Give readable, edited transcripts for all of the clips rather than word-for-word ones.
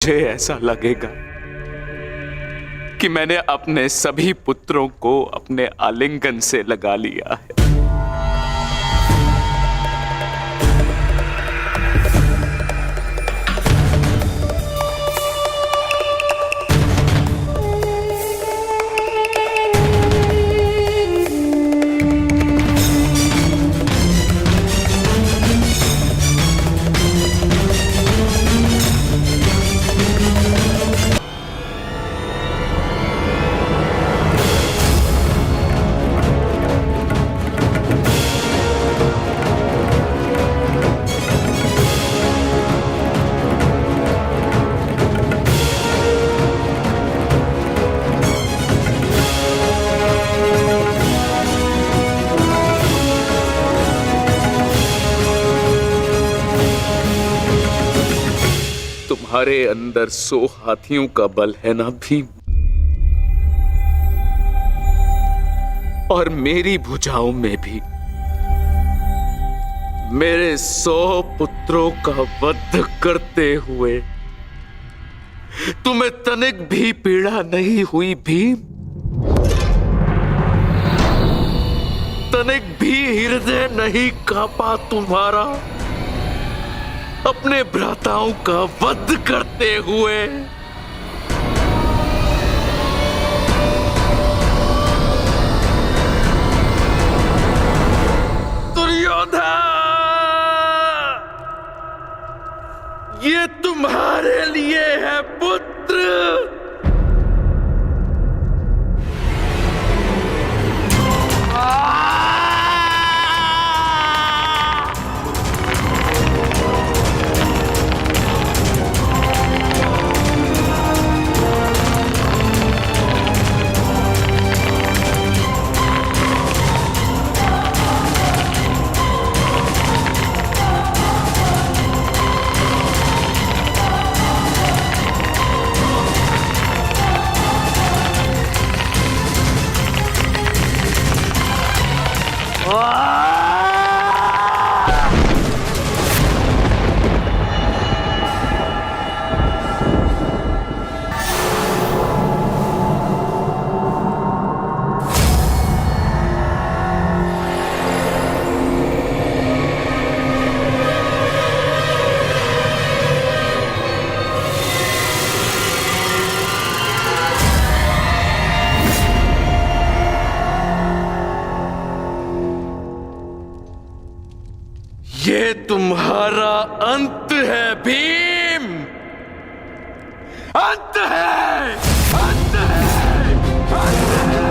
मुझे ऐसा लगेगा कि मैंने अपने सभी पुत्रों को अपने आलिंगन से लगा लिया है। तुम्हारे अंदर 100 हाथियों का बल है ना भीम, और मेरी भुजाओं में भी मेरे 100 पुत्रों का वध करते हुए तुम्हें तनिक भी पीड़ा नहीं हुई भीम? तनिक भी हृदय नहीं कांपा तुम्हारा अपने भ्राताओं का वध करते हुए? दुर्योधन, ये तुम्हारे लिए है पुत्र। ये तुम्हारा अंत है भीम, अंत है, अंत है, अंत है,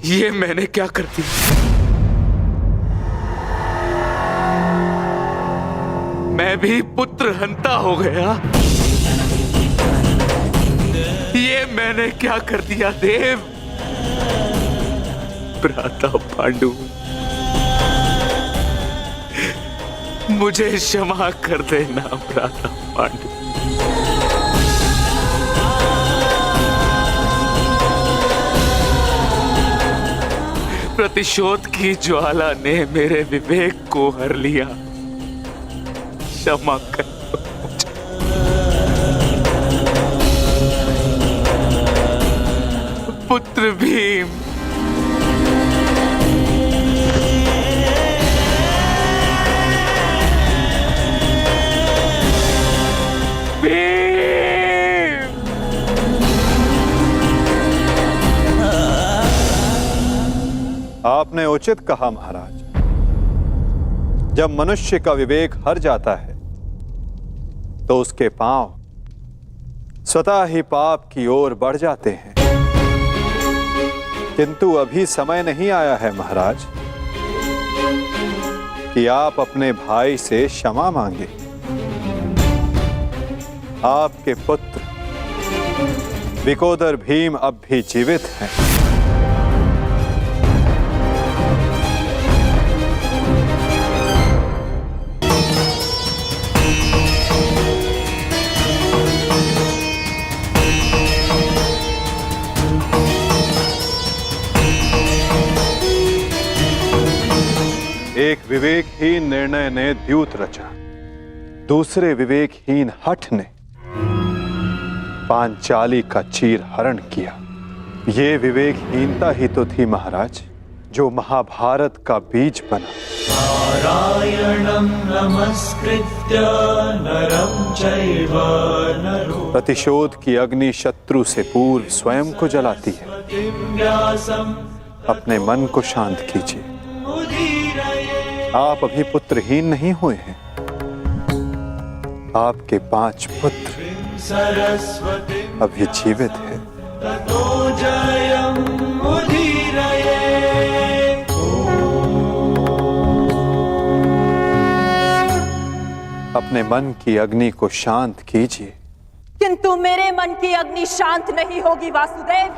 ये मैंने क्या कर दिया? मैं भी पुत्र हंता हो गया। ये मैंने क्या कर दिया देव? भ्राता पांडु, मुझे क्षमा कर देना भ्राता पांडु। प्रतिशोध की ज्वाला ने मेरे विवेक को हर लिया। क्षमा कर मुझे। पुत्र भीम, आपने उचित कहा महाराज। जब मनुष्य का विवेक हर जाता है तो उसके पांव स्वतः ही पाप की ओर बढ़ जाते हैं। किंतु अभी समय नहीं आया है महाराज कि आप अपने भाई से क्षमा मांगे। आपके पुत्र विकोदर भीम अब भी जीवित हैं। विवेकहीन निर्णय ने द्यूत रचा, दूसरे विवेकहीन हठ ने पांचाली का चीर हरण किया। ये विवेकहीनता ही तो थी महाराज जो महाभारत का बीज बना। नारायणं नमस्कृत्य नरं चैव नरोत्तमं प्रतिशोध की अग्नि शत्रु से पूर्व स्वयं को जलाती है। व्यासं अपने मन को शांत कीजिए। उदीरये आप अभी पुत्रहीन नहीं हुए हैं। आपके 5 पुत्र सरस्वती अभी जीवित हैं। ततो जयं उदीरये। अपने मन की अग्नि को शांत कीजिए। किंतु मेरे मन की अग्नि शांत नहीं होगी वासुदेव।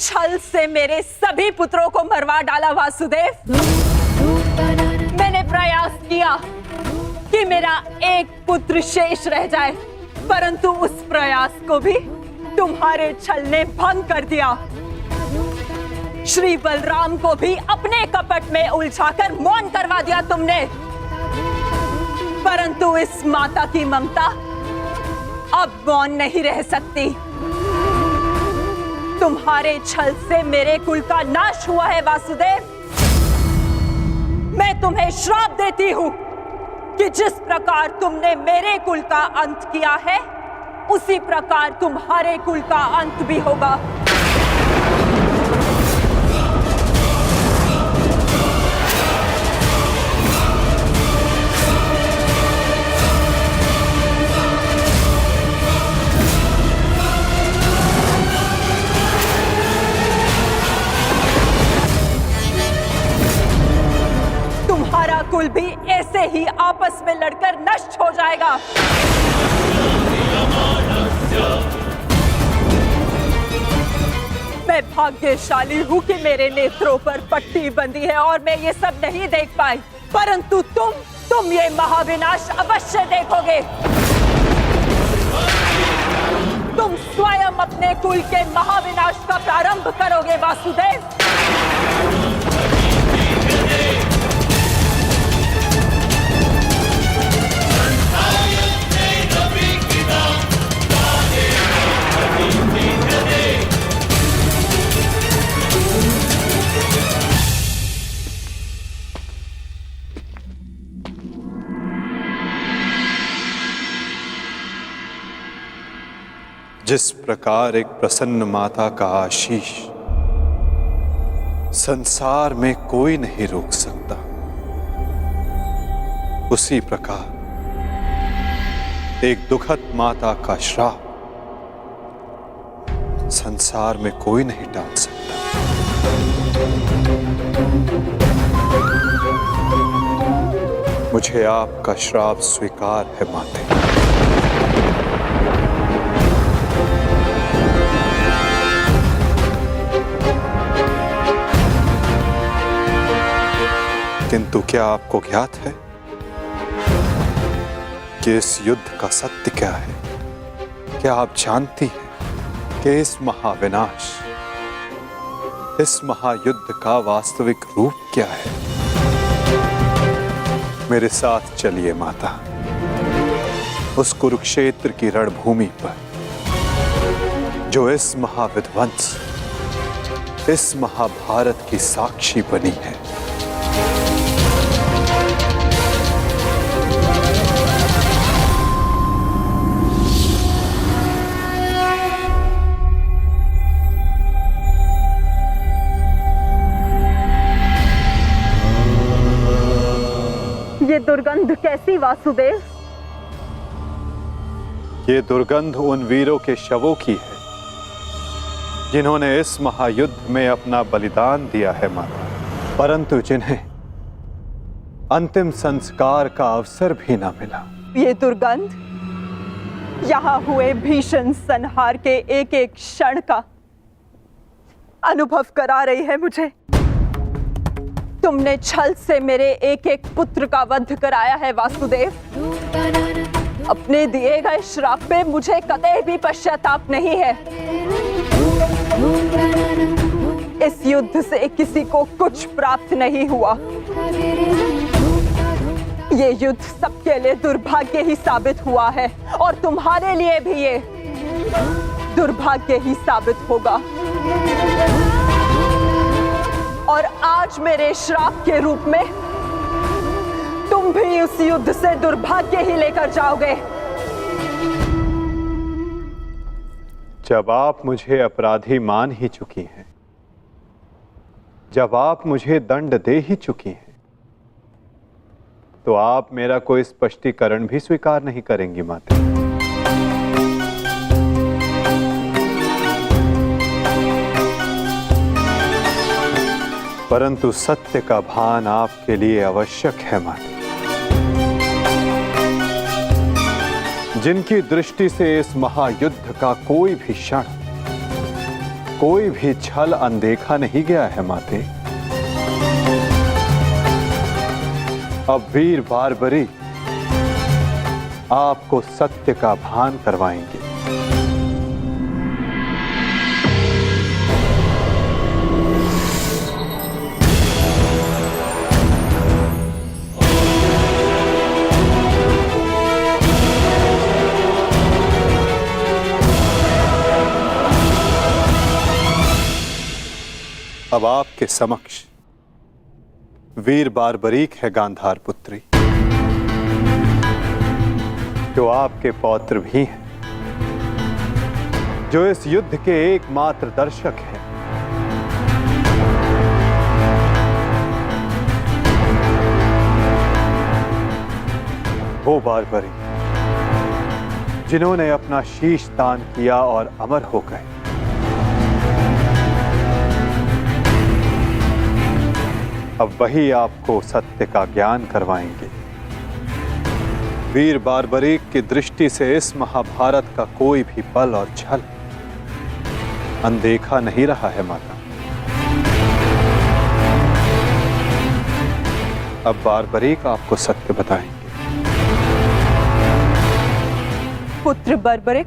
छल से मेरे सभी पुत्रों को मरवा डाला वासुदेव। मैंने प्रयास किया कि मेरा एक पुत्र शेष रह जाए, परंतु उस प्रयास को भी तुम्हारे छल ने भंग कर दिया। श्री बलराम को भी अपने कपट में उलझाकर मौन करवा दिया तुमने, परंतु इस माता की ममता अब मौन नहीं रह सकती। तुम्हारे छल से मेरे कुल का नाश हुआ है वासुदेव। मैं तुम्हें श्राप देती हूं कि जिस प्रकार तुमने मेरे कुल का अंत किया है, उसी प्रकार तुम्हारे कुल का अंत भी होगा। तुम्हारा कुल भी ऐसे ही आपस में लड़कर नष्ट हो जाएगा। मैं भाग्यशाली हूँ कि मेरे नेत्रों पर पट्टी बंधी है और मैं ये सब नहीं देख पाई, परंतु तुम ये महाविनाश अवश्य देखोगे। तुम स्वयं अपने कुल के महाविनाश का प्रारंभ करोगे वासुदेव। जिस प्रकार एक प्रसन्न माता का आशीष संसार में कोई नहीं रोक सकता, उसी प्रकार एक दुखद माता का श्राप संसार में कोई नहीं टाल सकता। मुझे आपका श्राप स्वीकार है माते। किंतु क्या आपको ज्ञात है कि इस युद्ध का सत्य क्या है? क्या आप जानती हैं कि इस महाविनाश, इस महायुद्ध का वास्तविक रूप क्या है? मेरे साथ चलिए माता, उस कुरुक्षेत्र की रणभूमि पर जो इस महाविध्वंस, इस महाभारत की साक्षी बनी है। ये दुर्गंध कैसी वासुदेव? ये दुर्गंध उन वीरों के शवों की है जिन्होंने इस महायुद्ध में अपना बलिदान दिया है माता, परंतु जिन्हें अंतिम संस्कार का अवसर भी ना मिला। ये दुर्गंध, यहां हुए भीषण संहार के एक एक क्षण का अनुभव करा रही है मुझे। तुमने छल से मेरे एक एक पुत्र का वध कराया है वासुदेव। अपने दिए गए श्राप पे मुझे कतई भी पश्चाताप नहीं है। इस युद्ध से किसी को कुछ प्राप्त नहीं हुआ। ये युद्ध सबके लिए दुर्भाग्य ही साबित हुआ है और तुम्हारे लिए भी ये दुर्भाग्य ही साबित होगा। और आज मेरे श्राप के रूप में तुम भी उस युद्ध से दुर्भाग्य ही लेकर जाओगे। जब आप मुझे अपराधी मान ही चुकी हैं, जब आप मुझे दंड दे ही चुकी हैं, तो आप मेरा कोई स्पष्टीकरण भी स्वीकार नहीं करेंगी माता। परंतु सत्य का भान आपके लिए आवश्यक है माता। जिनकी दृष्टि से इस महायुद्ध का कोई भी क्षण, कोई भी छल अनदेखा नहीं गया है माते। अब वीर बार्बरी आपको सत्य का भान करवाएंगे। अब आपके समक्ष वीर बार्बरीक है गांधार पुत्री, जो आपके पौत्र भी हैं, जो इस युद्ध के एकमात्र दर्शक हैं। वो बार्बरी जिन्होंने अपना शीश दान किया और अमर हो गए। अब वही आपको सत्य का ज्ञान करवाएंगे। वीर बार्बरीक की दृष्टि से इस महाभारत का कोई भी बल और छल अनदेखा नहीं रहा है माता। अब बार्बरीक आपको सत्य बताएंगे। पुत्र बर्बरिक,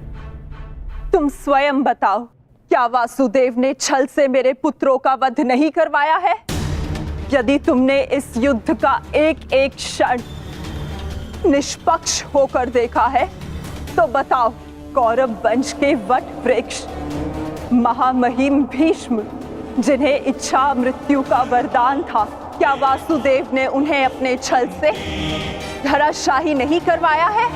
तुम स्वयं बताओ, क्या वासुदेव ने छल से मेरे पुत्रों का वध नहीं करवाया है? यदि तुमने इस युद्ध का एक एक क्षण निष्पक्ष होकर देखा है, तो बताओ, कौरव वंश के वट वृक्ष महामहिम भीष्म, जिन्हें इच्छा मृत्यु का वरदान था, क्या वासुदेव ने उन्हें अपने छल से धराशाही नहीं करवाया है?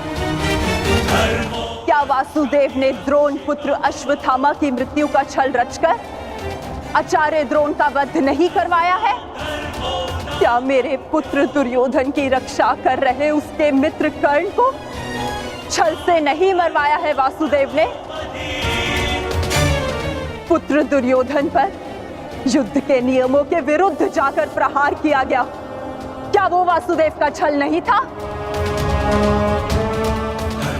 क्या वासुदेव ने द्रोण पुत्र अश्वत्थामा की मृत्यु का छल रचकर आचार्य द्रोण का वध नहीं करवाया है? क्या मेरे पुत्र दुर्योधन की रक्षा कर रहे उसके मित्र कर्ण को छल से नहीं मरवाया है वासुदेव ने? पुत्र दुर्योधन पर युद्ध के नियमों के विरुद्ध जाकर प्रहार किया गया, क्या वो वासुदेव का छल नहीं था?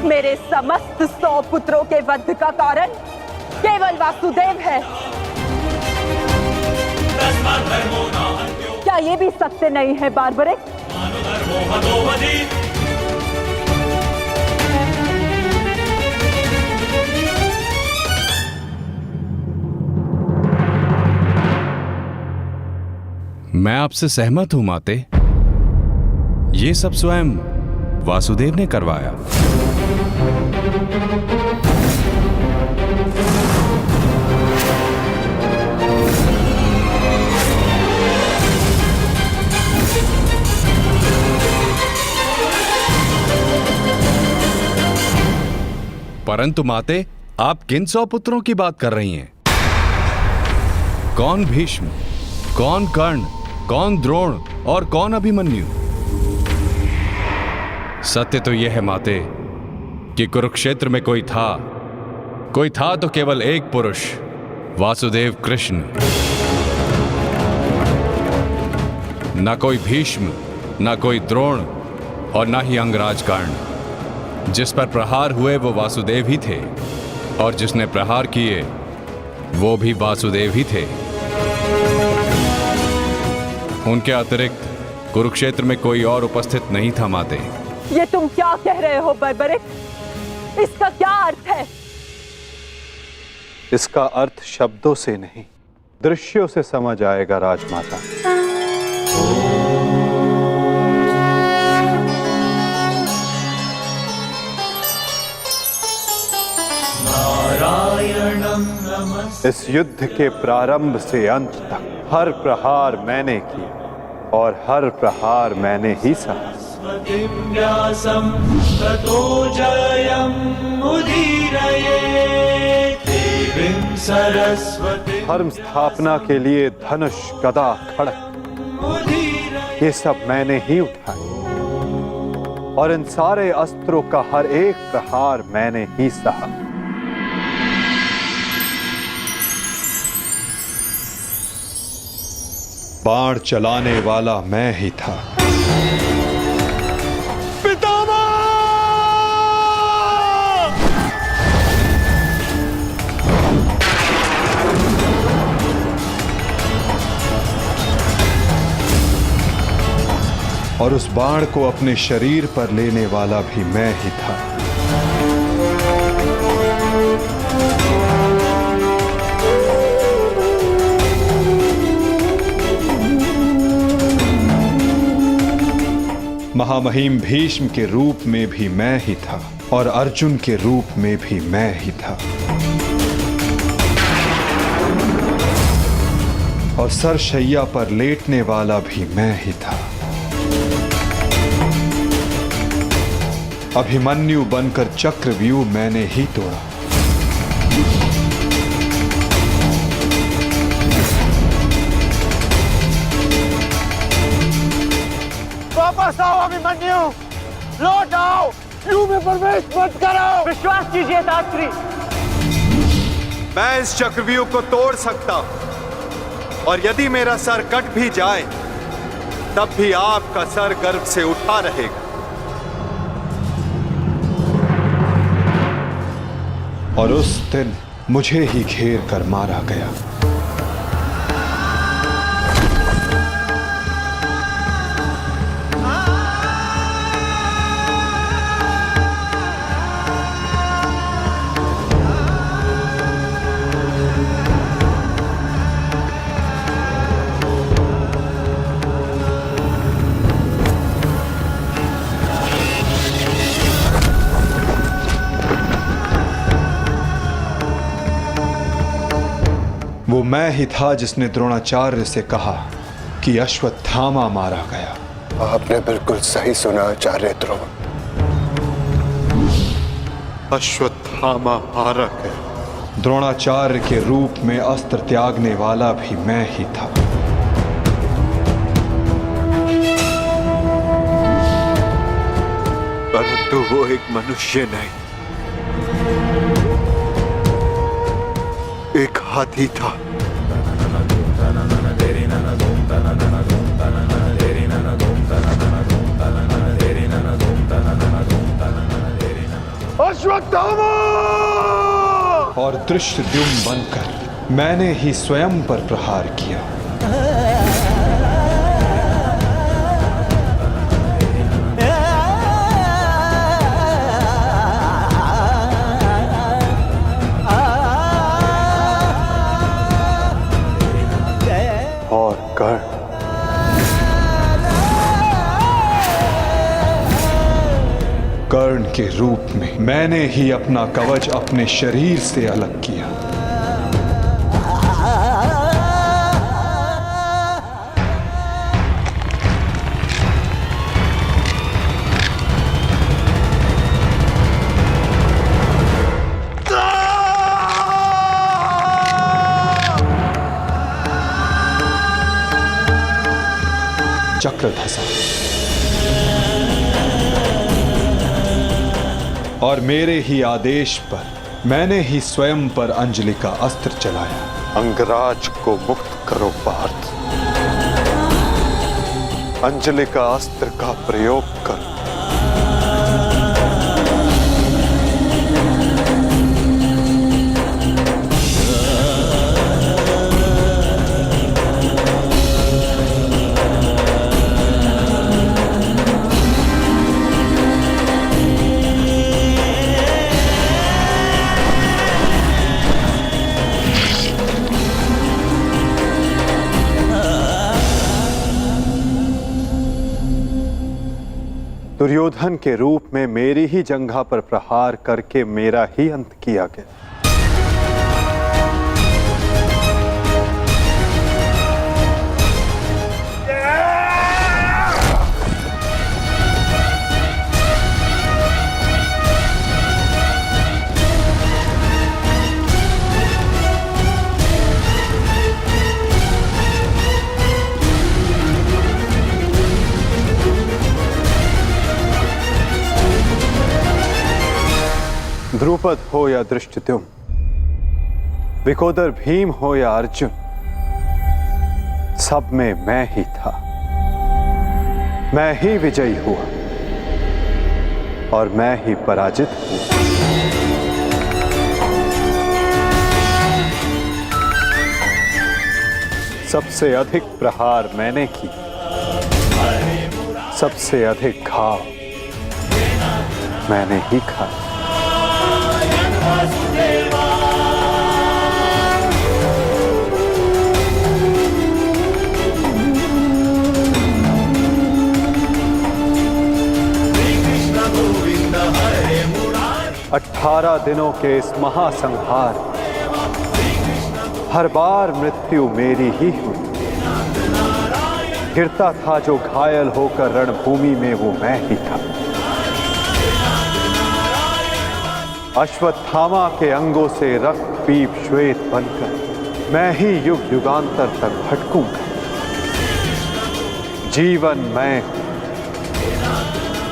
मेरे समस्त 100 पुत्रों के वध का कारण केवल वासुदेव है। क्या ये भी सत्य नहीं है बार्बरिक? मैं आपसे सहमत हूं माते। ये सब स्वयं वासुदेव ने करवाया। परंतु माते, आप किन 100 पुत्रों की बात कर रही हैं? कौन भीष्म, कौन कर्ण, कौन द्रोण और कौन अभिमन्यु? सत्य तो यह है माते कि कुरुक्षेत्र में कोई था तो केवल एक पुरुष, वासुदेव कृष्ण। न कोई भीष्म, न कोई द्रोण और न ही अंगराज कर्ण। जिस पर प्रहार हुए वो वासुदेव ही थे और जिसने प्रहार किए वो भी वासुदेव ही थे। उनके अतिरिक्त कुरुक्षेत्र में कोई और उपस्थित नहीं था माते। ये तुम क्या कह रहे हो बर्बरिक? इसका क्या अर्थ है? इसका अर्थ शब्दों से नहीं, दृश्यों से समझ आएगा राजमाता। नारायणं नमस्ते इस युद्ध के प्रारंभ से अंत तक हर प्रहार मैंने किया और हर प्रहार मैंने ही सहा। व्यासं ततो जयम् उदीरये देवीं सरस्वती धर्म स्थापना के लिए धनुष, गदा, खड़ग उदीरये। ये सब मैंने ही उठाए और इन सारे अस्त्रों का हर एक प्रहार मैंने ही सहा। बाण चलाने वाला मैं ही था। और उस बाण को अपने शरीर पर लेने वाला भी मैं ही था। महामहिम भीष्म के रूप में भी मैं ही था और अर्जुन के रूप में भी मैं ही था। और सरशैया पर लेटने वाला भी मैं ही था। अभिमन्यु बनकर चक्रव्यूह मैंने ही तोड़ा। वापस आओ अभिमन्यु, लौट आओ, व्यूह में प्रवेश मत करो। विश्वास कीजिए दात्री। मैं इस चक्रव्यूह को तोड़ सकता हूं और यदि मेरा सर कट भी जाए तब भी आपका सर गर्व से उठा रहेगा। और उस दिन मुझे ही घेर कर मारा गया। वो मैं ही था जिसने द्रोणाचार्य से कहा कि अश्वत्थामा मारा गया। आपने बिल्कुल सही सुना आचार्य द्रोण। अश्वत्थामा मारा गया। द्रोणाचार्य के रूप में अस्त्र त्यागने वाला भी मैं ही था। परंतु वो एक मनुष्य नहीं, एक हाथी था। अश्वत्थामा! और धृष्टद्युम्न बनकर मैंने ही स्वयं पर प्रहार किया। और कर्ण के रूप में मैंने ही अपना कवच अपने शरीर से अलग किया। चक्र धसा और मेरे ही आदेश पर मैंने ही स्वयं पर अंजलि का अस्त्र चलाया। अंगराज को मुक्त करो पार्थ, अंजलि का अस्त्र का प्रयोग करो। दुर्योधन के रूप में मेरी ही जंघा पर प्रहार करके मेरा ही अंत किया गया। द्रुपद हो या धृष्टद्युम्न, विकोदर भीम हो या अर्जुन, सब में मैं ही था। मैं ही विजयी हुआ और मैं ही पराजित हुआ। सबसे अधिक प्रहार मैंने की, सबसे अधिक घाव मैंने ही खाया। अठारह दिनों के इस महासंहार हर बार मृत्यु मेरी ही हुई। गिरता था जो घायल होकर रणभूमि में वो मैं ही था। अश्वत्थामा के अंगों से रक्त पीप श्वेत बनकर मैं ही युग युगांतर तक भटकूंगा। जीवन मैं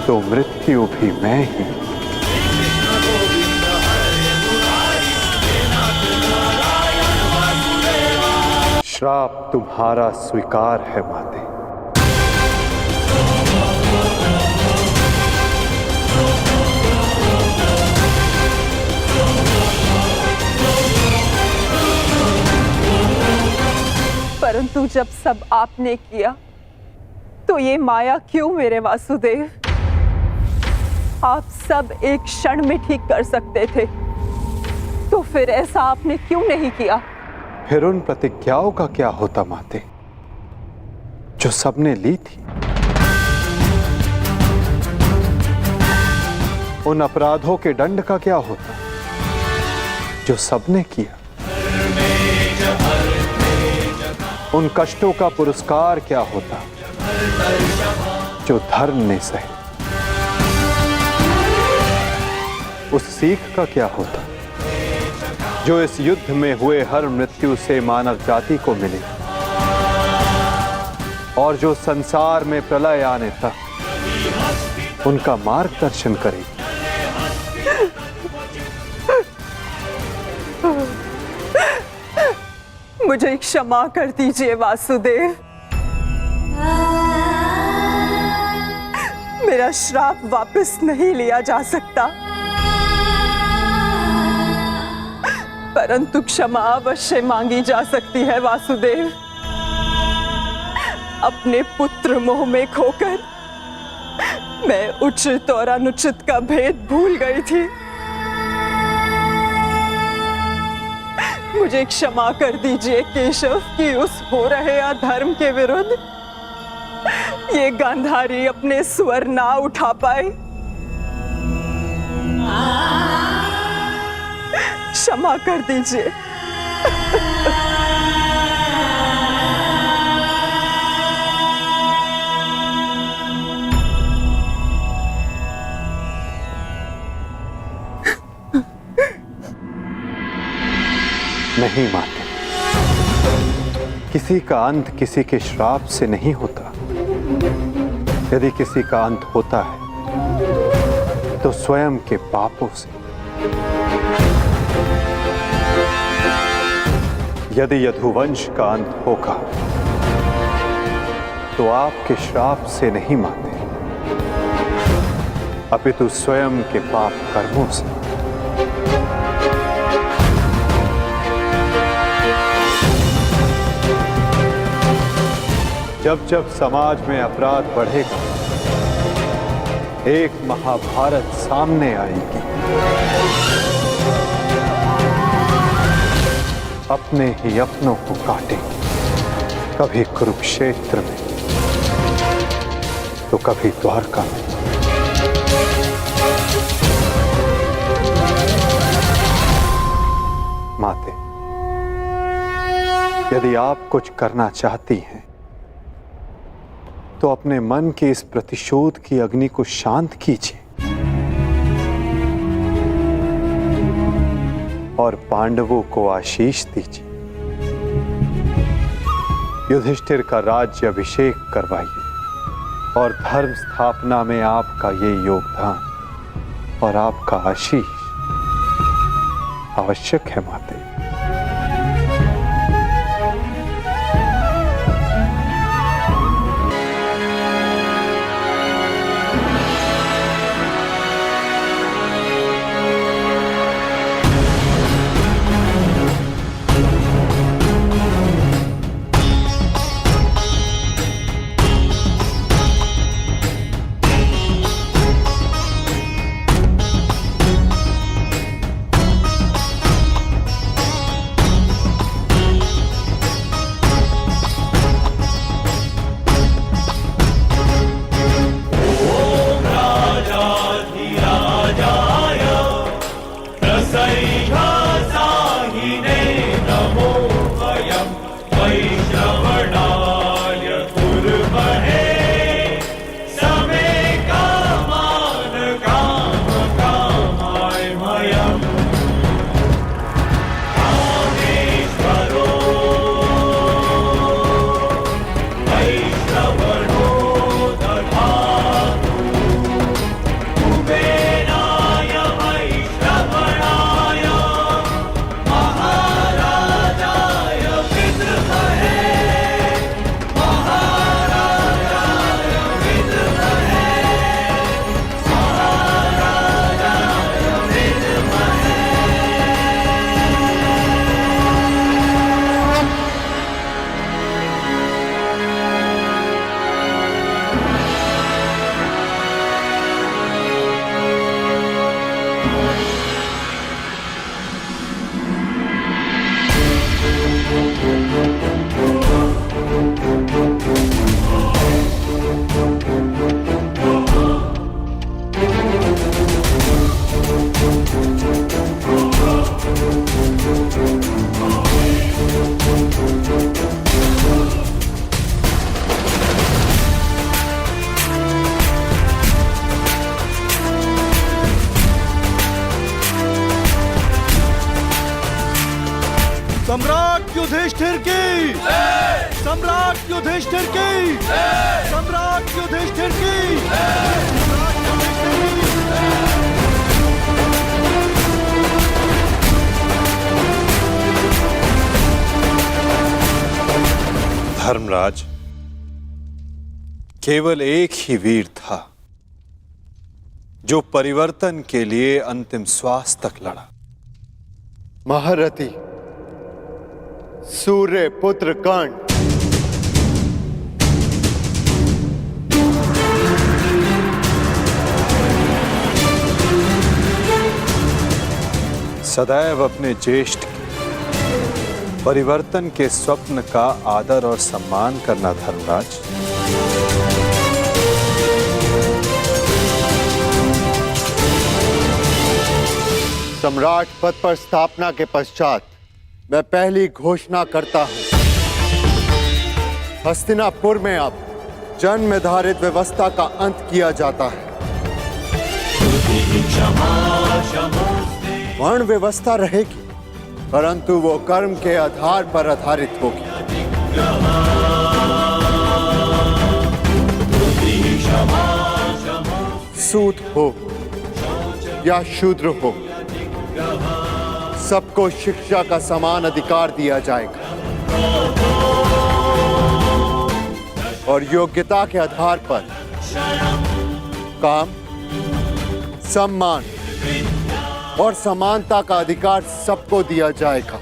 तो मृत्यु भी मैं ही। श्राप तुम्हारा स्वीकार है माते। परंतु जब सब आपने किया तो ये माया क्यों मेरे वासुदेव? आप सब एक क्षण में ठीक कर सकते थे, तो फिर ऐसा आपने क्यों नहीं किया? फिर उन प्रतिज्ञाओं का क्या होता माते, जो सबने ली थी? उन अपराधों के दंड का क्या होता, जो सबने किया? उन कष्टों का पुरस्कार क्या होता, जो धर्म ने सहे? उस सीख का क्या होता, जो इस युद्ध में हुए हर मृत्यु से मानव जाति को मिले और जो संसार में प्रलय आने तक उनका मार्गदर्शन करेगी? मुझे क्षमा कर दीजिए वासुदेव। मेरा श्राप वापस नहीं लिया जा सकता, परंतु क्षमा अवश्य मांगी जा सकती है वासुदेव। अपने पुत्र मोह में खोकर मैं उचित और अनुचित का भेद भूल गई थी। मुझे क्षमा कर दीजिए केशव कि उस हो रहे अधर्म के विरुद्ध ये गांधारी अपने स्वर ना उठा पाए। क्षमा कर दीजिए। नहीं माते, किसी का अंत किसी के श्राप से नहीं होता। यदि किसी का अंत होता है तो स्वयं के पापों से। यदि यदुवंश का अंत होगा तो आपके श्राप से नहीं माते, अपितु स्वयं के पाप कर्मों से। जब जब समाज में अपराध बढ़ेगा, एक महाभारत सामने आएगी। अपने ही अपनों को काटेंगे, कभी कुरुक्षेत्र में तो कभी द्वारका में। माते, यदि आप कुछ करना चाहती हैं तो अपने मन के इस प्रतिशोध की अग्नि को शांत कीजिए और पांडवों को आशीष दीजिए। युधिष्ठिर का राज्य अभिषेक करवाइए और धर्म स्थापना में आपका ये योगदान और आपका आशीष आवश्यक है माते। सम्राट युधिष्ठिर की, सम्राट युधिष्ठिर की, सम्राट युधिष्ठिर की। धर्मराज, केवल एक ही वीर था जो परिवर्तन के लिए अंतिम श्वास तक लड़ा। महारथी सूर्य पुत्र कर्ण। सदैव अपने ज्येष्ठ के परिवर्तन के स्वप्न का आदर और सम्मान करना धर्मराज। सम्राट पद पर स्थापना के पश्चात मैं पहली घोषणा करता हूं, हस्तिनापुर में अब जन्म निर्धारित व्यवस्था का अंत किया जाता है। वर्ण व्यवस्था रहेगी, परंतु वो कर्म के आधार पर आधारित होगी। सूत हो या शूद्र हो, सबको शिक्षा का समान अधिकार दिया जाएगा और योग्यता के आधार पर काम, सम्मान और समानता का अधिकार सबको दिया जाएगा।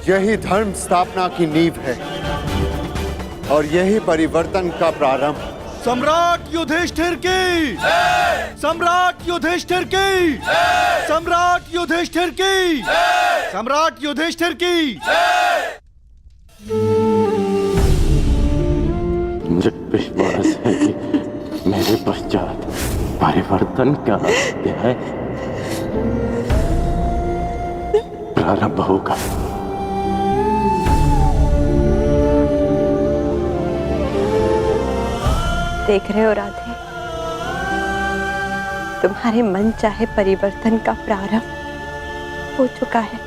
यही धर्म स्थापना की नींव है और यही परिवर्तन का प्रारंभ। सम्राट युधिष्ठिर की, सम्राट युधिष्ठिर की, सम्राट युधिष्ठिर की, सम्राट युधिष्ठिर की। मुझे विश्वास है कि मेरे पश्चात परिवर्तन का अध्याय प्रारंभ होगा। देख रहे हो राधे, तुम्हारे मन चाहे परिवर्तन का प्रारंभ हो चुका है।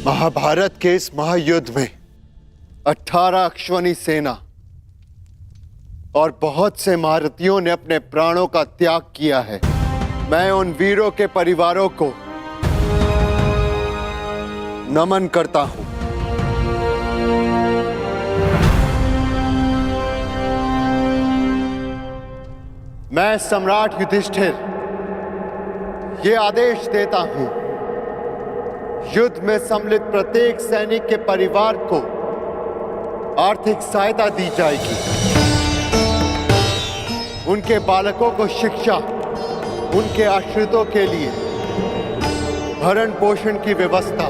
महाभारत के इस महायुद्ध में 18 अश्वनी सेना और बहुत से महारथियों ने अपने प्राणों का त्याग किया है। मैं उन वीरों के परिवारों को नमन करता हूं। मैं सम्राट युधिष्ठिर ये आदेश देता हूं, युद्ध में सम्मिलित प्रत्येक सैनिक के परिवार को आर्थिक सहायता दी जाएगी। उनके बालकों को शिक्षा, उनके आश्रितों के लिए भरण पोषण की व्यवस्था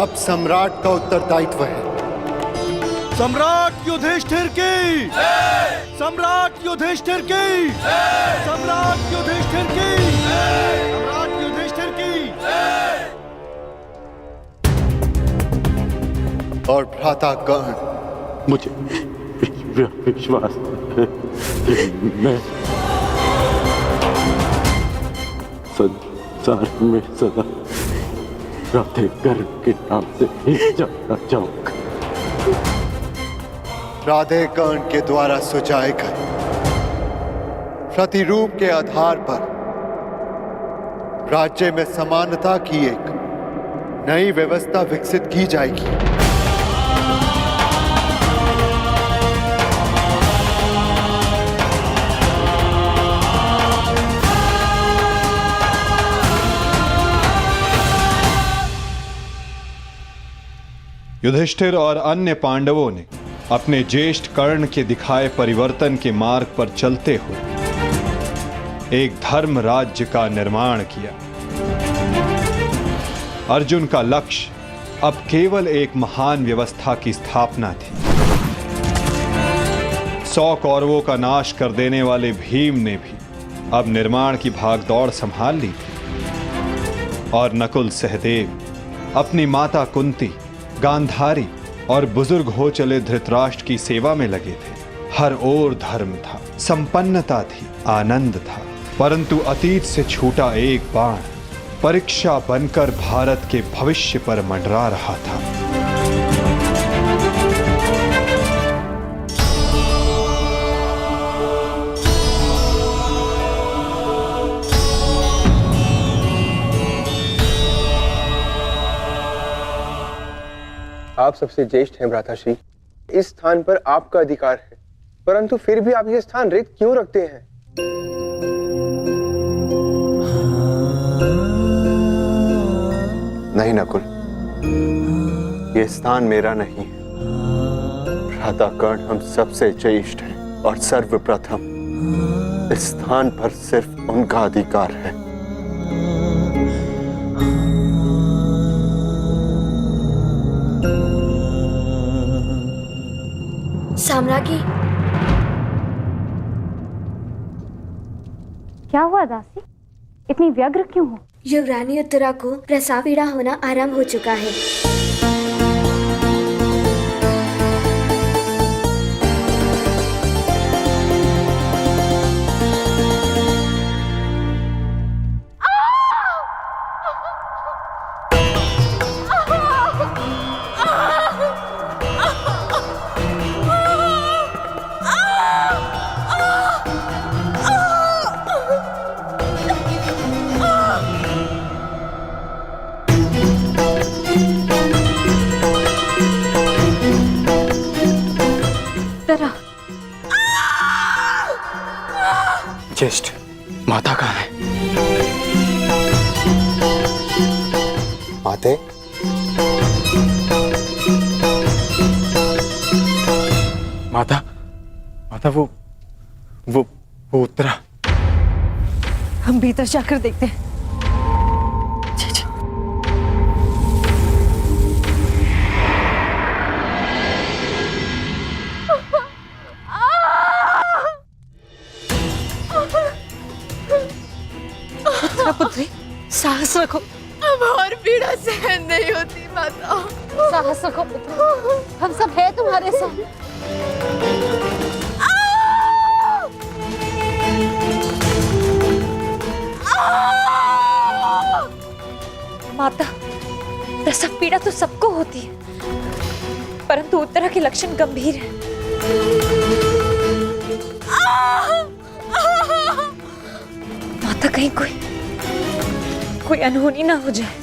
अब सम्राट का उत्तरदायित्व है। सम्राट युधिष्ठिर की, सम्राट युधिष्ठिर की, सम्राट युधिष्ठिर की, सम्राट युधिष्ठिर की। और भ्राता कर्ण, मुझे विश्वास है कि मैं संसार में सदा राधे कर्ण के नाम से ही जाना चाहूंगा। राधे कर्ण के द्वारा सुझाए गए प्रतिरूप के आधार पर राज्य में समानता की एक नई व्यवस्था विकसित की जाएगी। युधिष्ठिर और अन्य पांडवों ने अपने ज्येष्ठ कर्ण के दिखाए परिवर्तन के मार्ग पर चलते हुए एक धर्म राज्य का निर्माण किया। अर्जुन का लक्ष्य अब केवल एक महान व्यवस्था की स्थापना थी। 100 कौरवों का नाश कर देने वाले भीम ने भी अब निर्माण की भागदौड़ संभाल ली थी और नकुल सहदेव अपनी माता कुंती, गांधारी और बुजुर्ग हो चले धृतराष्ट्र की सेवा में लगे थे। हर ओर धर्म था, संपन्नता थी, आनंद था, परंतु अतीत से छूटा एक बाण परीक्षा बनकर भारत के भविष्य पर मंडरा रहा था। आप सबसे ज्येष्ठ हैं भ्राताश्री, इस स्थान पर आपका अधिकार है, परंतु फिर भी आप ये स्थान रिक्त क्यों रखते हैं? नहीं नकुल, ये स्थान मेरा नहीं है। भ्राता कर्ण हम सबसे ज्येष्ठ हैं और सर्वप्रथम इस स्थान पर सिर्फ उनका अधिकार है। साम्राज्ञी, क्या हुआ दासी? इतनी व्यग्र क्यों हो? युवरानी उत्तरा को प्रसव पीड़ा होना आरंभ हो चुका है। ज्येष्ठ, माता कहाँ है? माते, माता, माता वो उत्तरा। हम भीतर जाकर देखते हैं। माता पुत्री, साहस रखो। अब और पीड़ा सहन नहीं होती माता। साहस रखो पुत्री, हम सब है तुम्हारे साथ। माता, प्रसव पीड़ा तो सबको होती है, परंतु उत्तरा के लक्षण गंभीर हैं। माता, कहीं कोई अनहोनी ना हो जाए।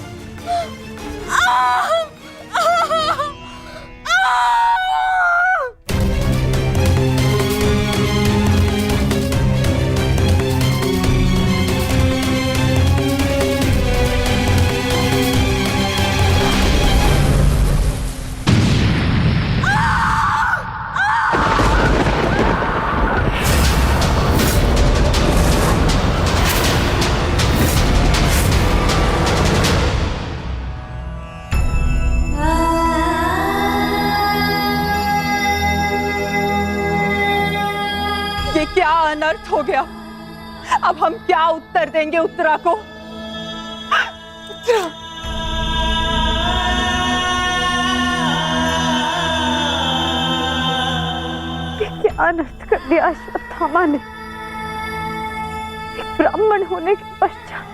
ये क्या अनर्थ हो गया? अब हम क्या उत्तर देंगे उत्तरा को? उत्तरा, क्या अनर्थ कर दिया अश्वत्थामा ने। एक ब्राह्मण होने के पश्चात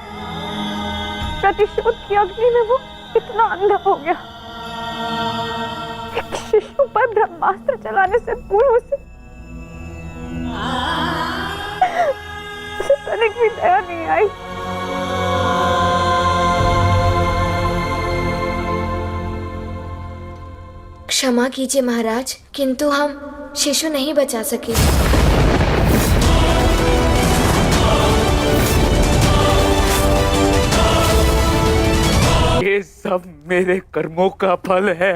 प्रतिशोध की अग्नि में वो इतना अंधा हो गया। एक शिशु पर ब्रह्मास्त्र चलाने से पूर्व उसे तनिक भी दया नहीं आई। क्षमा कीजिए महाराज, किंतु हम शिशु नहीं बचा सके। ये सब मेरे कर्मों का फल है।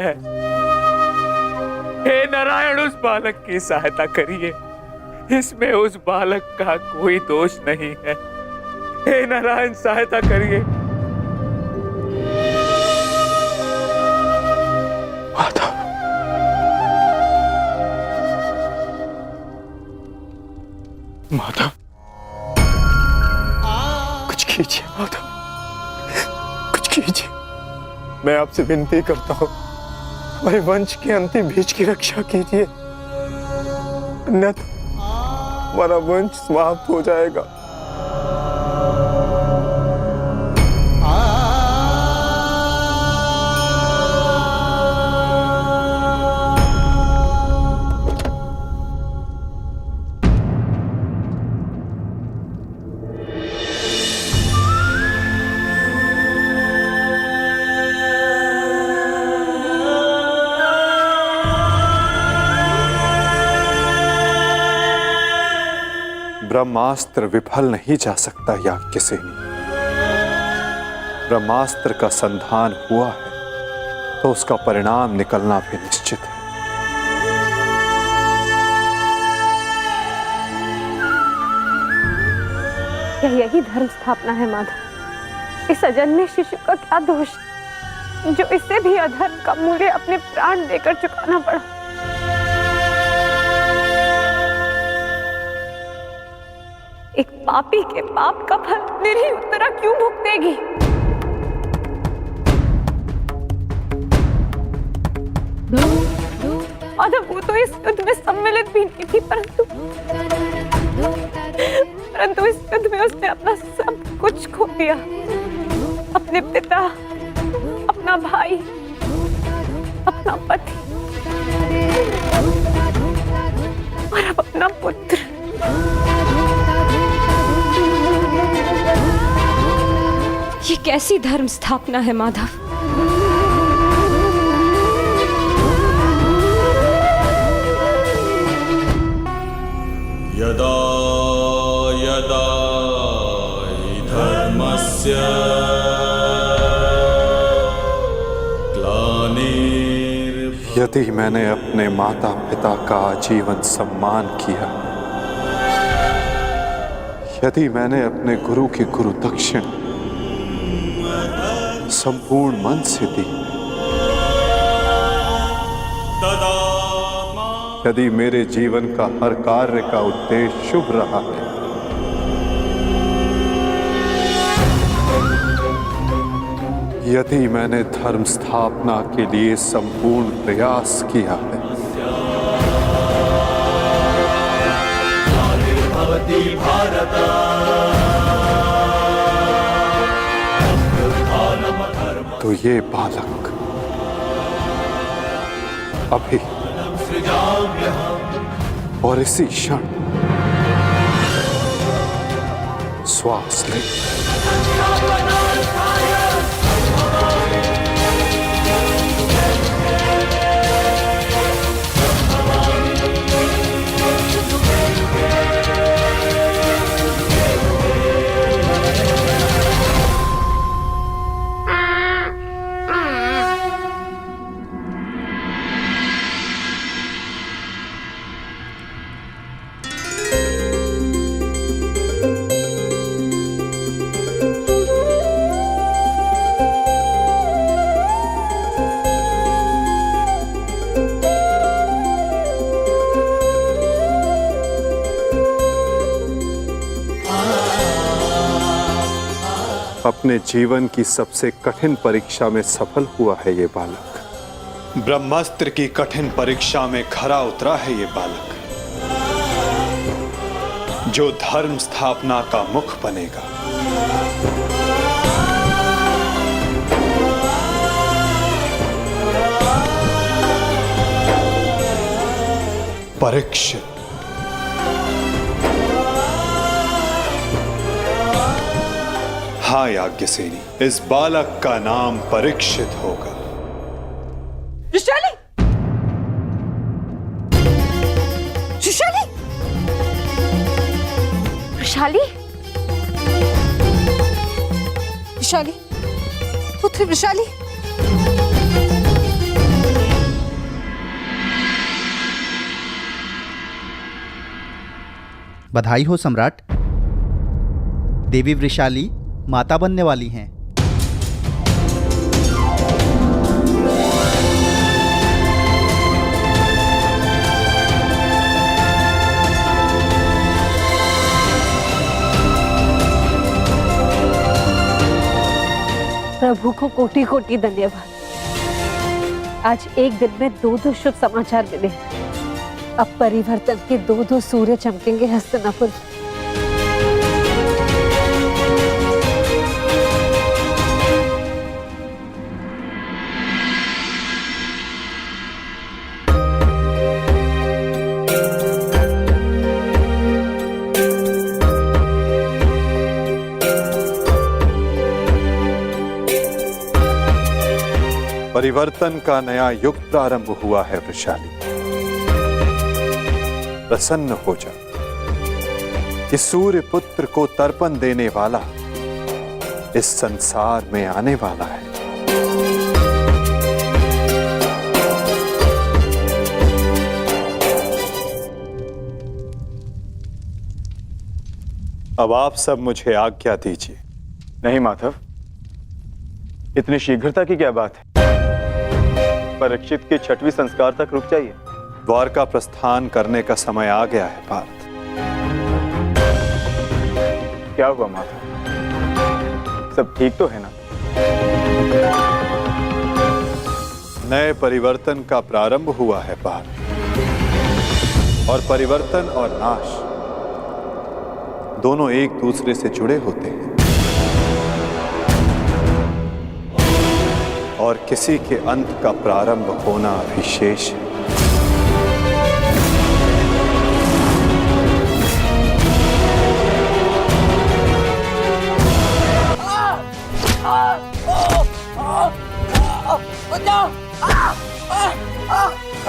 हे नारायण, उस बालक की सहायता करिए। इसमें उस बालक का कोई दोष नहीं है। हे नारायण, सहायता करिए। माधव, माधव, कुछ कीजिए माधव, कुछ कीजिए। मैं आपसे विनती करता हूँ, हमारे वंश के अंतिम बीज की रक्षा कीजिए, अन्यथा हमारा वंश समाप्त हो जाएगा। ब्रह्मास्त्र विफल नहीं जा सकता याज्ञसेनी। ब्रह्मास्त्र का संधान हुआ है तो उसका परिणाम निकलना भी निश्चित है। क्या यही धर्म स्थापना है माधव? इस अजन्मे शिशु का क्या दोष जो इससे भी अधर्म का मूल्य अपने प्राण देकर चुकाना पड़ा? एक पापी के पाप का फल निरीह उत्तरा क्यों भुगतेगी? माधव, वो तो इस युद्ध में सम्मिलित भी नहीं थी, परंतु इस युद्ध में उसने अपना सब कुछ खो दिया। अपने पिता, अपना भाई, अपना पति और अब अपना पुत्र। ये कैसी धर्म स्थापना है माधव? यदा यदा हि धर्मस्य ग्लानिर्भवति। यदि मैंने अपने माता पिता का आजीवन सम्मान किया, यदि मैंने अपने गुरु की गुरु दक्षिण संपूर्ण मन से दी, यदि मेरे जीवन का हर कार्य का उद्देश्य शुभ रहा है, यदि मैंने धर्म स्थापना के लिए संपूर्ण प्रयास किया है, तो ये बालक अभी और इसी क्षण श्वास ले। अपने जीवन की सबसे कठिन परीक्षा में सफल हुआ है ये बालक। ब्रह्मास्त्र की कठिन परीक्षा में खरा उतरा है ये बालक, जो धर्म स्थापना का मुख बनेगा। परीक्षित। हाँ याज्ञसेनी, इस बालक का नाम परीक्षित होगा। वृषाली! वृषाली! वृषाली? वृषाली, पुत्री वृषाली। बधाई हो सम्राट। देवी वृषाली माता बनने वाली हैं। प्रभु को कोटि कोटि धन्यवाद। आज एक दिन में दो शुभ समाचार मिले। अब परिवर्तन के दो सूर्य चमकेंगे हस्तिनापुर। परिवर्तन का नया युग प्रारंभ हुआ है वृषाली। प्रसन्न हो जा कि सूर्य पुत्र को तर्पण देने वाला इस संसार में आने वाला है। अब आप सब मुझे आज्ञा दीजिए। नहीं माधव, इतनी शीघ्रता की क्या बात है? परीक्षित के 6वें संस्कार तक रुक जाइए। द्वारका प्रस्थान करने का समय आ गया है पार्थ। क्या हुआ माधव? सब ठीक तो है ना? नए परिवर्तन का प्रारंभ हुआ है पार्थ, और परिवर्तन और नाश दोनों एक दूसरे से जुड़े होते हैं, और किसी के अंत का प्रारंभ होना भी शेष है।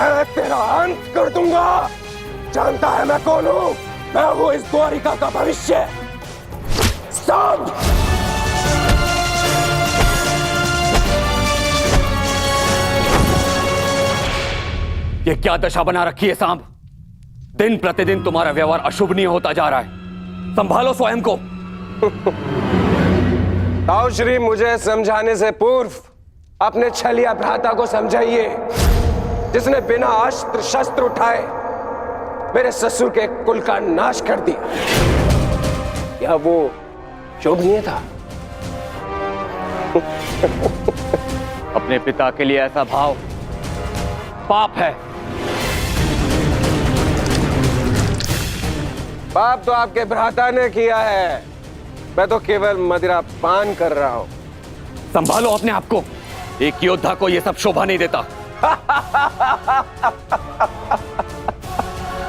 मैं तेरा अंत कर दूंगा। जानता है मैं कौन हूं? मैं हूं इस द्वारिका का भविष्य। सांब! ये क्या दशा बना रखी है सांब? दिन प्रतिदिन तुम्हारा व्यवहार अशुभनीय होता जा रहा है। संभालो स्वयं को। आओ श्री, मुझे समझाने से पूर्व अपने छलिया भ्राता को समझाइए, जिसने बिना अस्त्र शस्त्र उठाए मेरे ससुर के कुल का नाश कर दिया। क्या वो शोभनीय था? अपने पिता के लिए ऐसा भाव पाप है। पाप तो आपके भ्राता ने किया है, मैं तो केवल मदिरा पान कर रहा हूं। संभालो अपने आप को, एक योद्धा को यह सब शोभा नहीं देता।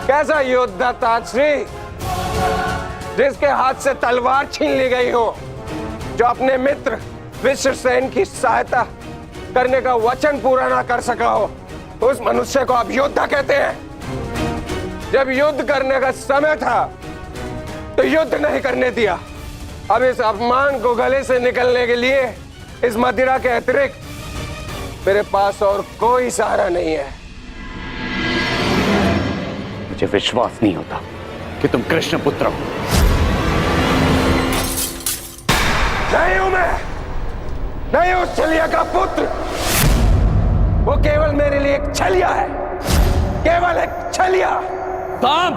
कैसा योद्धा ताजश्री, जिसके हाथ से तलवार छीन ली गई हो, जो अपने मित्र विश्वसेन की सहायता करने का वचन पूरा ना कर सका हो, उस मनुष्य को आप योद्धा कहते हैं। जब युद्ध करने का समय था तो युद्ध नहीं करने दिया। अब इस अपमान को गले से निकलने के लिए इस मदिरा के अतिरिक्त मेरे पास और कोई सहारा नहीं है। मुझे विश्वास नहीं होता कि तुम कृष्ण पुत्र हो। नहीं हूं मैं, नहीं उस छलिया का पुत्र। वो केवल मेरे लिए एक छलिया है, केवल एक छलिया। सांब!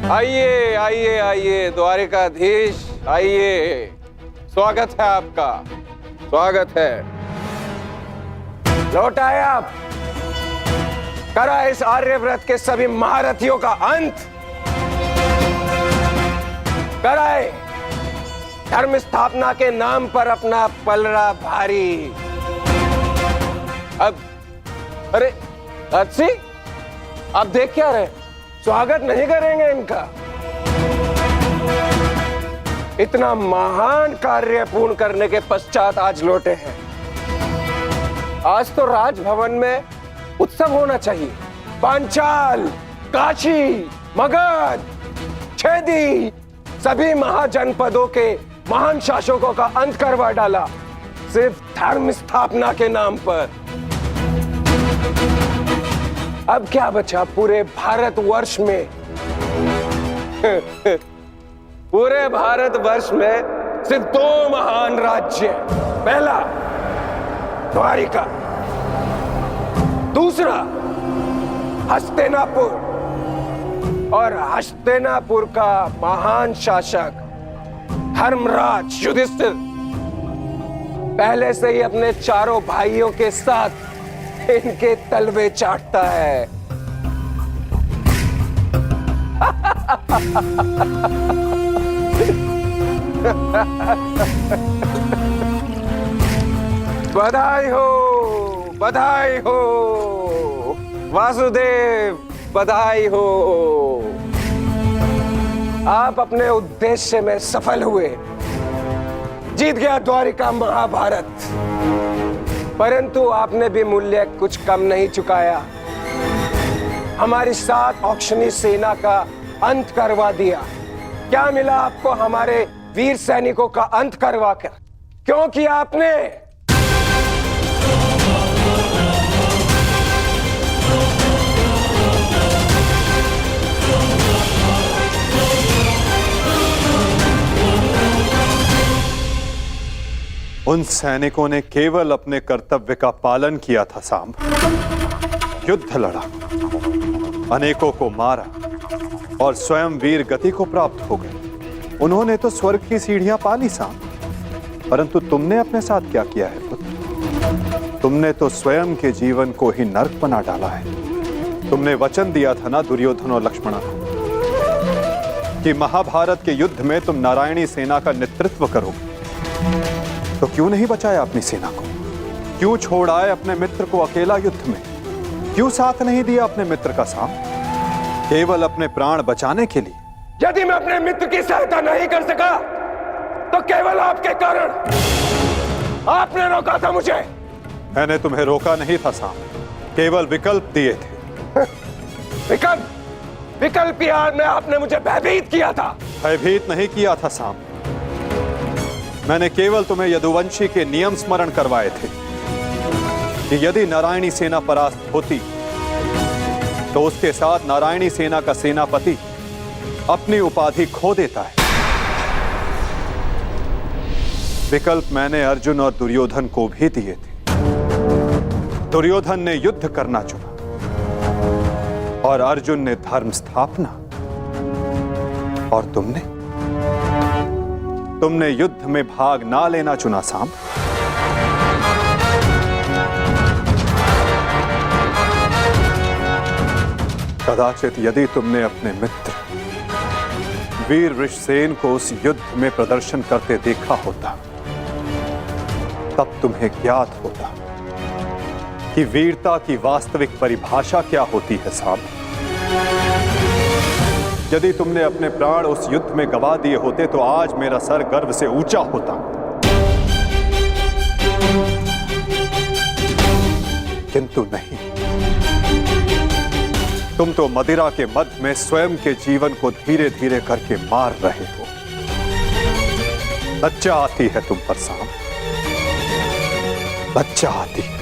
आइए आइए आइए द्वारिकाधीश, आइए। स्वागत है आपका, स्वागत है। लौट आए आप। करा इस आर्यव्रत के सभी महारथियों का अंत। कराए धर्म स्थापना के नाम पर अपना पलड़ा भारी। अब अरे अच्छी, आप देख क्या रहे, स्वागत नहीं करेंगे इनका? इतना महान कार्य पूर्ण करने के पश्चात आज लौटे हैं। आज तो राजभवन में उत्सव होना चाहिए। पांचाल, काशी, मगध, छेदी, सभी महाजनपदों के महान शासकों का अंत करवा डाला, सिर्फ धर्म स्थापना के नाम पर। अब क्या बचा पूरे भारतवर्ष में? पूरे भारतवर्ष में सिर्फ दो महान राज्य, पहला द्वारिका, दूसरा हस्तिनापुर। और हस्तिनापुर का महान शासक धर्मराज युधिष्ठिर पहले से ही अपने चारों भाइयों के साथ इनके तलवे चाटता है। बधाई हो, बधाई हो वासुदेव, बधाई हो। आप अपने उद्देश्य में सफल हुए, जीत गया द्वारिका महाभारत। परंतु आपने भी मूल्य कुछ कम नहीं चुकाया। हमारी 7 औक्षणी सेना का अंत करवा दिया। क्या मिला आपको हमारे वीर सैनिकों का अंत करवा कर? क्यों किया आपने? उन सैनिकों ने केवल अपने कर्तव्य का पालन किया था सांब। युद्ध लड़ा, अनेकों को मारा और स्वयं वीर गति को प्राप्त हो गए। उन्होंने तो स्वर्ग की सीढ़ियां पा ली सांब, परंतु तुमने अपने साथ क्या किया है पुत्र? तुमने तो स्वयं के जीवन को ही नर्क बना डाला है। तुमने वचन दिया था ना दुर्योधन और लक्ष्मण को कि महाभारत के युद्ध में तुम नारायणी सेना का नेतृत्व करोगे। तो क्यों नहीं बचाया अपनी सेना को? क्यों छोड़ आए अपने मित्र को अकेला युद्ध में? क्यों साथ नहीं दिया अपने मित्र का साथ, केवल अपने प्राण बचाने के लिए? यदि मैं अपने मित्र की सहायता नहीं कर सका तो केवल आपके कारण। आपने रोका था मुझे। मैंने तुम्हें रोका नहीं था साम, केवल विकल्प दिए थे। विकल्प? विकल्प की आड़ में आपने मुझे भयभीत किया था। भयभीत नहीं किया था साम, मैंने केवल तुम्हें यदुवंशी के नियम स्मरण करवाए थे। कि यदि नारायणी सेना परास्त होती तो उसके साथ नारायणी सेना का सेनापति अपनी उपाधि खो देता है। विकल्प मैंने अर्जुन और दुर्योधन को भी दिए थे। दुर्योधन ने युद्ध करना चुना और अर्जुन ने धर्म स्थापना, और तुमने युद्ध में भाग ना लेना चुना सांब। कदाचित यदि तुमने अपने मित्र वीर वृषसेन को उस युद्ध में प्रदर्शन करते देखा होता, तब तुम्हें ज्ञात होता कि वीरता की वास्तविक परिभाषा क्या होती है साहब। यदि तुमने अपने प्राण उस युद्ध में गवा दिए होते तो आज मेरा सर गर्व से ऊंचा होता, किंतु नहीं। तुम तो मदिरा के मद में स्वयं के जीवन को धीरे धीरे करके मार रहे हो। लज्जा आती है तुम पर सांब, लज्जा आती है।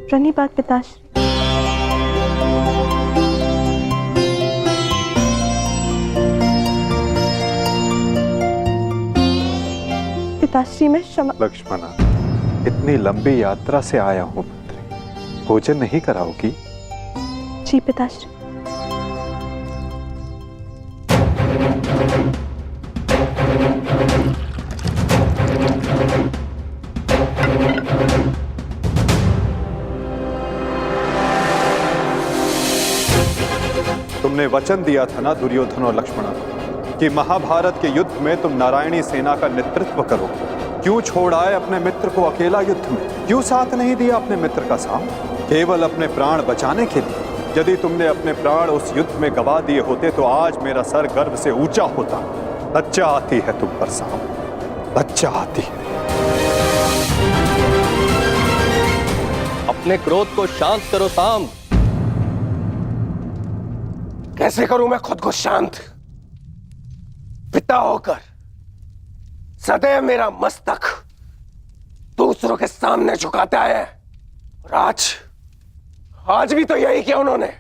प्रणिपात पिताश्री। पिताश्री मैं क्षमा। लक्ष्मणा, इतनी लंबी यात्रा से आया हूं पुत्री, भोजन नहीं कराओगी? जी पिताश्री। तुमने वचन दिया था ना दुर्योधन और लक्ष्मण कि महाभारत के युद्ध में तुम नारायणी सेना का नेतृत्व करो। क्यों छोड़ आए अपने मित्र को अकेला युद्ध में? क्यों साथ नहीं दिया अपने मित्र का साथ? केवल अपने प्राण बचाने के लिए। यदि तुमने अपने प्राण उस युद्ध में गवा दिए होते तो आज मेरा सर गर्व से ऊंचा होता। लज्जा आती है तुम पर सांब, लज्जा आती है। अपने क्रोध को शांत करो सांब। कैसे करूं मैं खुद को शांत? पिता होकर सदैव मेरा मस्तक दूसरों के सामने झुकाता है, और आज भी तो यही किया उन्होंने।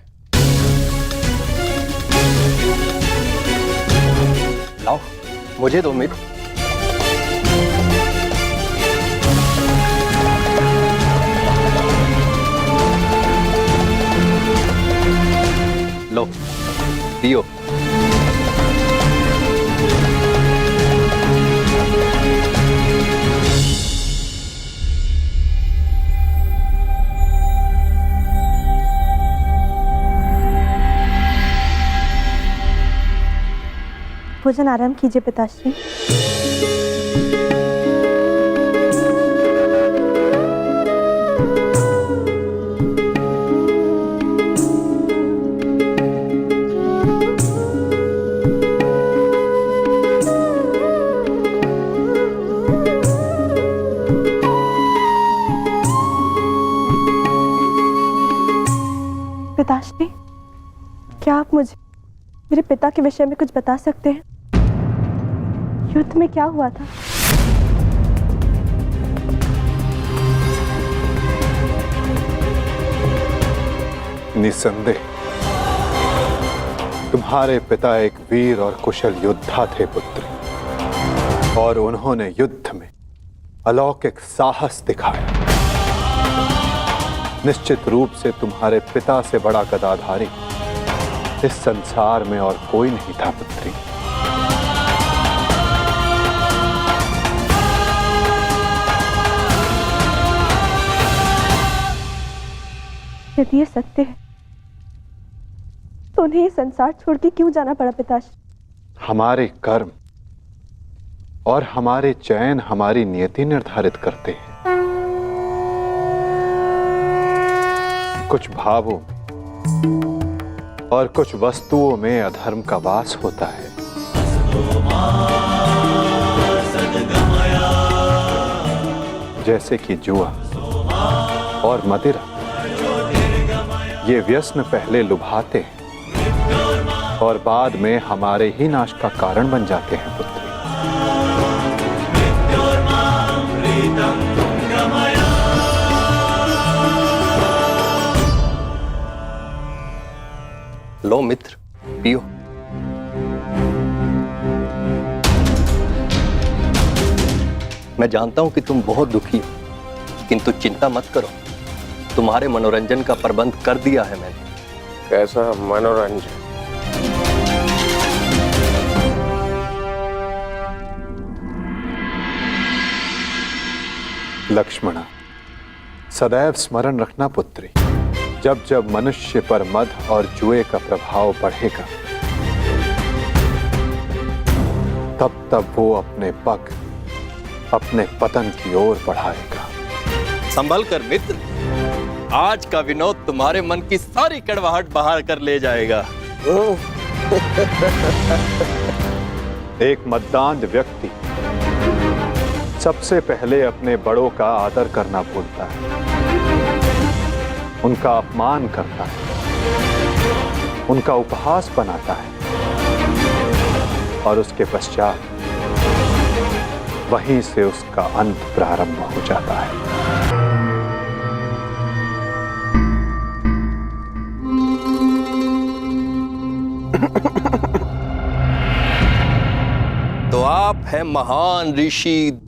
लाओ, मुझे दो मित्र। लो पियो। भोजन आराम कीजिए पिताश्री। पिताश्री, क्या आप मुझे मेरे पिता के विषय में कुछ बता सकते हैं? युद्ध में क्या हुआ था? निसंदेह तुम्हारे पिता एक वीर और कुशल योद्धा थे पुत्री, और उन्होंने युद्ध में अलौकिक साहस दिखाया। निश्चित रूप से तुम्हारे पिता से बड़ा गदाधारी इस संसार में और कोई नहीं था पुत्री। यदि ये सत्य है तो उन्हें ये संसार छोड़ के क्यों जाना पड़ा पिताश्री? हमारे कर्म और हमारे चयन हमारी नियति निर्धारित करते हैं। कुछ भावों और कुछ वस्तुओं में अधर्म का वास होता है। जैसे कि जुआ और मदिरा, ये व्यसन पहले लुभाते हैं और बाद में हमारे ही नाश का कारण बन जाते हैं पुत्री। लो मित्र, पियो। मैं जानता हूं कि तुम बहुत दुखी हो, किंतु चिंता मत करो, तुम्हारे मनोरंजन का प्रबंध कर दिया है मैंने। कैसा मनोरंजन? लक्ष्मणा, सदैव स्मरण रखना पुत्री, जब जब मनुष्य पर मद और जुए का प्रभाव बढ़ेगा, तब तब वो अपने पग अपने पतन की ओर बढ़ाएगा। संभल कर मित्र, आज का विनोद तुम्हारे मन की सारी कड़वाहट बाहर कर ले जाएगा। एक मद्दांध व्यक्ति सबसे पहले अपने बड़ों का आदर करना भूलता है, उनका अपमान करता है, उनका उपहास बनाता है और उसके पश्चात वहीं से उसका अंत प्रारंभ हो जाता है। तो आप हैं महान ऋषि,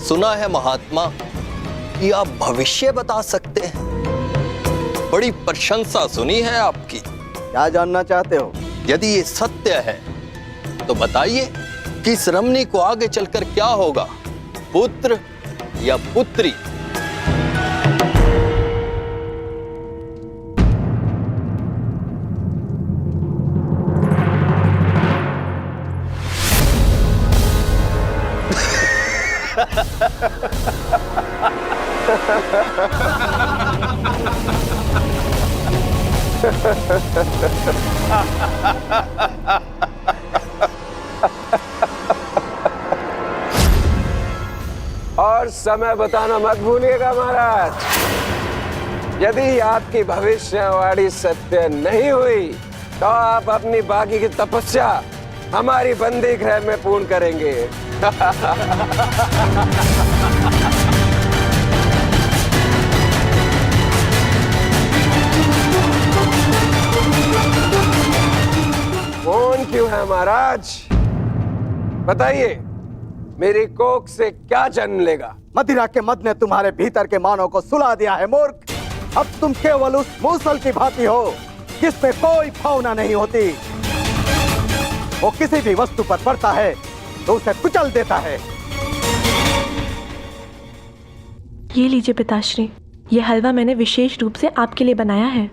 सुना है महात्मा कि आप भविष्य बता सकते हैं। बड़ी प्रशंसा सुनी है आपकी। क्या जानना चाहते हो? यदि ये सत्य है तो बताइए कि इस रमणी को आगे चलकर क्या होगा, पुत्र या पुत्री? और समय बताना मत भूलिएगा महाराज। यदि आपकी भविष्यवाणी सत्य नहीं हुई तो आप अपनी बाकी की तपस्या हमारी बंदी गृह में पूर्ण करेंगे। कौन क्यों है महाराज? बताइए, मेरी कोख से क्या जन्म लेगा? मदिरा के मद ने तुम्हारे भीतर के मानव को सुला दिया है मूर्ख। अब तुम केवल उस मूसल की भांति हो जिसमें कोई भावना नहीं होती। वो किसी भी वस्तु पर पड़ता है तो उसे कुचल देता है। ये लीजिए पिताश्री, ये हलवा मैंने विशेष रूप से आपके लिए बनाया है।